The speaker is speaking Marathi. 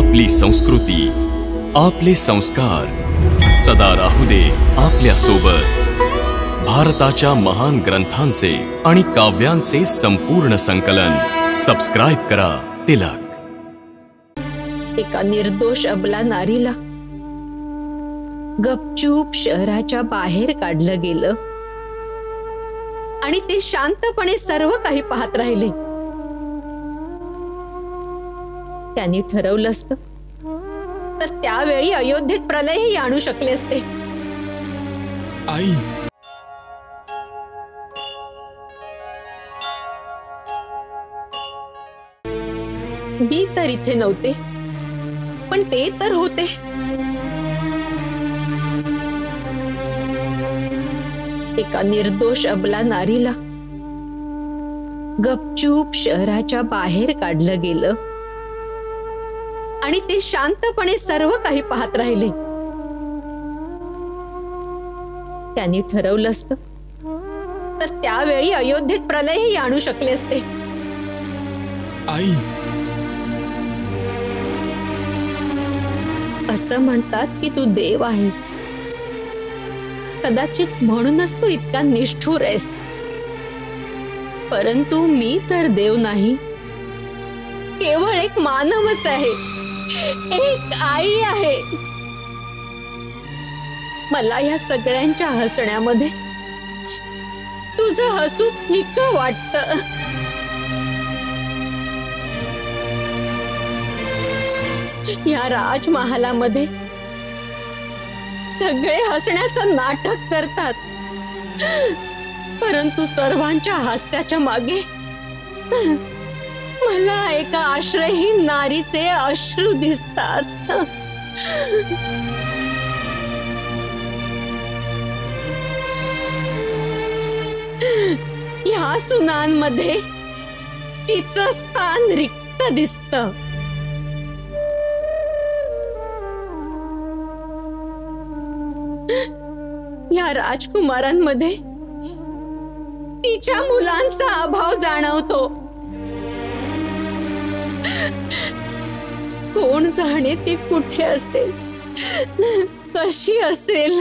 आपली संस्कृती, आपले संस्कार सदा राहू दे आपल्या सोबत। भारताच्या महान ग्रंथांचे आणि काव्यांचे संपूर्ण संकलन सबस्क्राइब करा तिलक। एका निर्दोष अबला नारीला गपचूप शहराच्या बाहेर काढलं गेलं आणि ते शांतपणे सर्व काही पाहत राहिले। त्यांनी ठरवलं असतं तर त्यावेळी अयोध्येत प्रलयही आणू शकले असते। आई, मी तर इथे नव्हते, पण ते तर होते। एका निर्दोष अबला नारीला गपचूप शहराच्या बाहेर काढलं गेलं आणि ते शांतपणे सर्व काही पाहत राहिले। त्यांनी ठरवलं असतं तर त्यावेळी अयोध्येत प्रलयही आणू शकले असते। आई, असं म्हणतात की तू देव आहेस, कदाचित म्हणूनच तू इतका निष्ठुर आहेस, परंतु मी तर देव नाही, केवळ एक मानवच आहे, एक आई आहे। मला या सगळ्यांच्या हसण्यामध्ये तुझं हसू फिकं वाटतं। या राजमहालामध्ये सगळे हसण्याचं नाटक करतात, परंतु सर्वांच्या हास्याच्या मागे मला एका आश्रयहीन नारीचे अश्रू दिसतात। या सुनांमध्ये तिचं स्थान रिक्त दिसतं। या राजकुमारांमध्ये तिच्या मुलांचा अभाव जाणवतो। कोण जाणे ती कुठे असेल, कशी असेल।